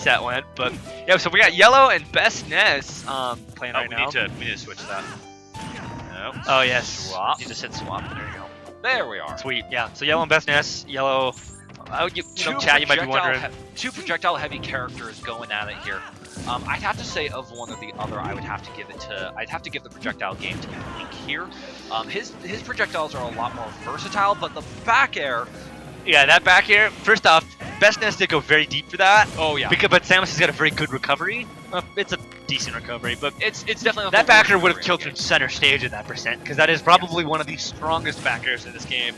chat went. But yeah, so we got Yellow and BestNess playing right now. We need to switch that. No. Oh yes, Swap. you just hit swap. There you go. There we are. Sweet. Yeah. So Yellow and BestNess. Yellow. Chat, you might be wondering. Two projectile-heavy characters going at it here. I'd have to say of one or the other, I'd have to give the projectile game to Link here. His projectiles are a lot more versatile, but the back air. Yeah, that back air. First off, BestNess did go very deep for that. Oh yeah. But Samus has got a very good recovery. It's a decent recovery, but it's definitely that back air would have killed from center stage in that percent, because that is probably one of the strongest back airs in this game.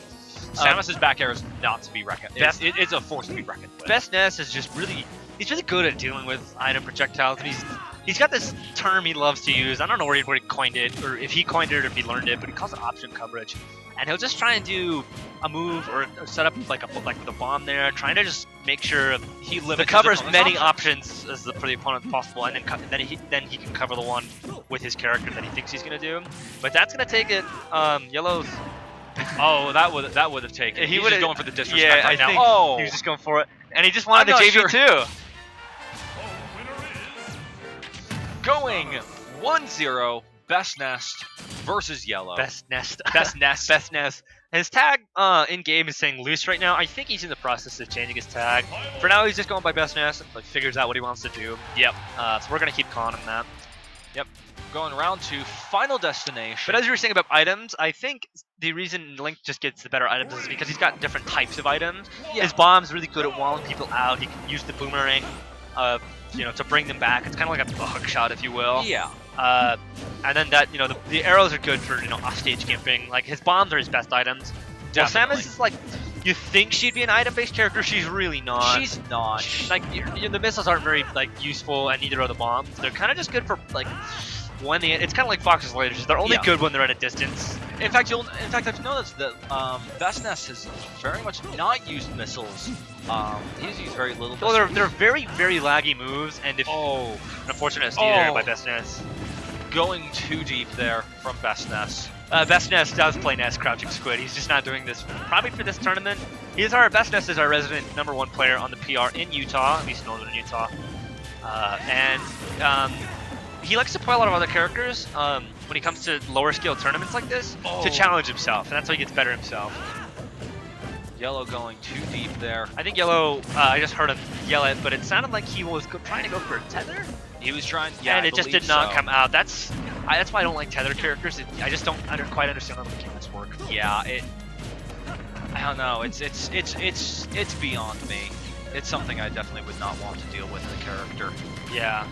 Samus's back air is not to be reckoned. It's a force to be reckoned with. BestNess is just he's really good at dealing with item projectiles, and he's got this term he loves to use. I don't know where he coined it, or if he coined it, or if he learned it, but he calls it option coverage. And he'll just try and do a move or set up like with a bomb there, trying to just make sure he covers as many options as for the opponent as possible, and then he can cover the one with his character that he thinks he's gonna do. But that's gonna take it. Yellow's. Oh, that would have taken. He was just going for the disrespect right now. Think oh, he was just going for it, and he just wanted the JV too. Going 1-0, BestNess versus Yellow. BestNess. His tag in game is saying loose right now. I think he's in the process of changing his tag. For now, he's just going by BestNess. Like figures out what he wants to do. Yep. So we're gonna keep calling him that. Yep. Going round to Final Destination. But as you were saying about items, I think the reason Link just gets the better items is because he's got different types of items. Yeah. His bomb's really good at walling people out. He can use the boomerang, to bring them back. It's kind of like a hook shot, if you will. Yeah. And then that, the arrows are good for, offstage gimping. Like, his bombs are his best items. Well, Samus is like, you think she'd be an item-based character, she's really not. She's not. The missiles aren't very, useful, and neither are the bombs. They're kind of just good for, it's kind of like Fox's lasers. They're only good when they're at a distance. In fact, I've noticed that BestNess has very much not used missiles. He's used very little. Well, they're very, very laggy moves, and if an unfortunate SD there by BestNess. Going too deep there from BestNess. BestNess does play Ness Crouching Squid. He's just not doing this probably for this tournament. BestNess is our resident #1 player on the PR in Utah, at least northern Utah, and he likes to play a lot of other characters when he comes to lower scale tournaments like this to challenge himself, and that's how he gets better himself. Yellow going too deep there. I think Yellow, I just heard him yell it, but it sounded like he was trying to go for a tether. He was trying, yeah, and it just did not come out. That's why I don't like tether characters. I just don't quite understand how the mechanics work. Yeah, I don't know. It's beyond me. It's something I definitely would not want to deal with in a character. Yeah.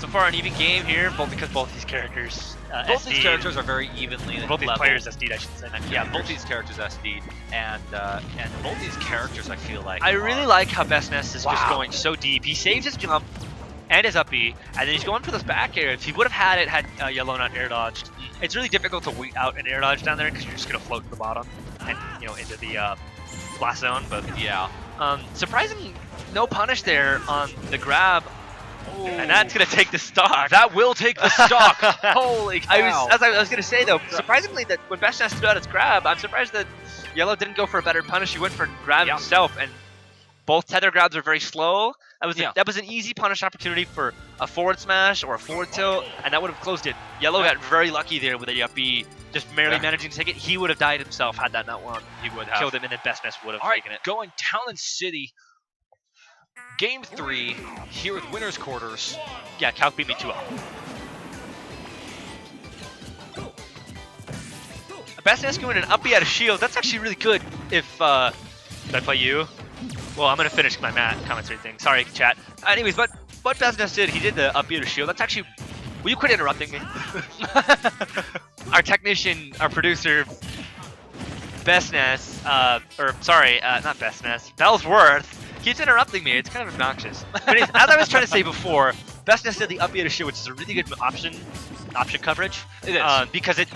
So far, an even game here, because both these characters, these characters are very evenly both these players SD'd, I should say. Yeah, both these characters SD'd, and both these characters, I feel like. I really like how BestNess is just going so deep. He saves his jump and his up B, and then he's going for those back airs. If he would have had Yellow not air dodged, it's really difficult to weed out an air dodge down there because you're just gonna float to the bottom and into the blast zone. But yeah, surprisingly, no punish there on the grab. Ooh. And that's going to take the stock. That will take the stock. Holy cow. I was going to say, though, surprisingly, that when BestNess threw out his grab, I'm surprised that Yellow didn't go for a better punish. He went for grab himself, and both tether grabs are very slow. That was an easy punish opportunity for a forward smash or a forward tilt, and that would have closed it. Yellow got very lucky there with a up B, just barely managing to take it. He would have died himself had that not won. He would have. Killed him, and then BestNess would have taken it. Going Talon City. Game 3 here with winners quarters. Yeah, Calc beat me 2-0. BestNess going an up B out of shield. That's actually really good. If did I play you? Well, I'm gonna finish my commentary thing. Sorry, chat. Anyways, what BestNess did, he did the up B out of shield. That's actually. Will you quit interrupting me? Our technician, our producer, BestNess, not BestNess, Bellsworth. Keeps interrupting me. It's kind of obnoxious. But as I was trying to say before, BestNess did the up B to shield, which is a really good option coverage. It is because it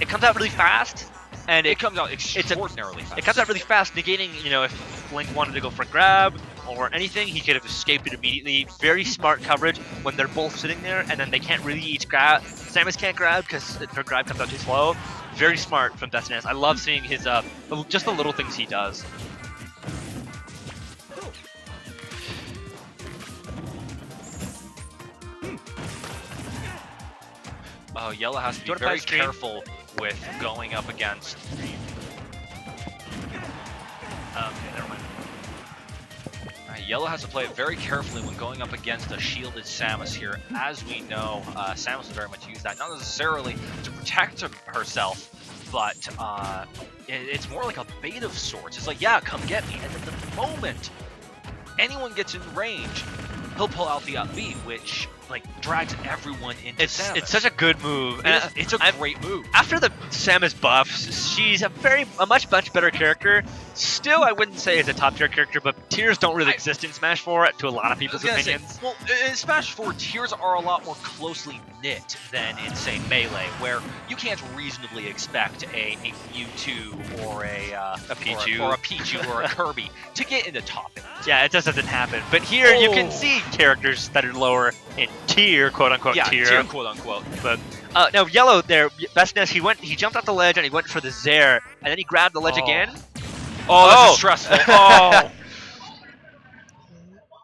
comes out really fast, and it comes out extraordinarily fast. It comes out really fast, negating if Link wanted to go for a grab or anything, he could have escaped it immediately. Very smart coverage when they're both sitting there, and then they can't really each grab. Samus can't grab because her grab comes out too slow. Very smart from BestNess. I love seeing his just the little things he does. Oh, Yellow has to be Jordan very Pipe's screen. careful with going up against. Okay, never mind. Yellow has to play it very carefully when going up against a shielded Samus here. As we know, Samus will very much use that, not necessarily to protect herself, but it's more like a bait of sorts. It's like, yeah, come get me. And at the moment anyone gets in range, he'll pull out the up B, which like drags everyone into Samus. It's such a good move. It's a great move. After the Samus buffs, she's a much better character. Still, I wouldn't say is a top tier character, but tiers don't really exist in Smash 4 to a lot of people's opinions. Well, in Smash 4, tiers are a lot more closely knit than in, say, Melee, where you can't reasonably expect a Mewtwo or a Pichu or a Pichu or a Kirby to get into top 8. Yeah, it just doesn't happen. But here you can see characters that are lower in tier, quote unquote tier. Quote unquote. But now Yellow there, BestNess, he jumped off the ledge and he went for the Zair, and then he grabbed the ledge again. Oh, this is stressful. Oh.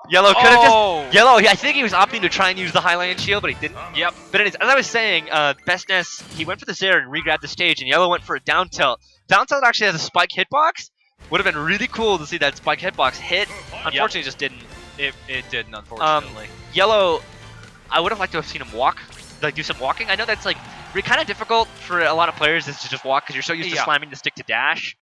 Yellow could have just Yellow. I think he was opting to try and use the Highland shield, but he didn't. Yep. But anyways, as I was saying, BestNess, he went for the Zair and re-grabbed the stage, and Yellow went for a down tilt. Down tilt actually has a spike hitbox. Would have been really cool to see that spike hitbox hit. Unfortunately, it just didn't. It didn't, unfortunately. Yellow, I would have liked to have seen him walk, like do some walking. I know that's like kind of difficult for a lot of players is to just walk because you're so used to slamming the stick to dash.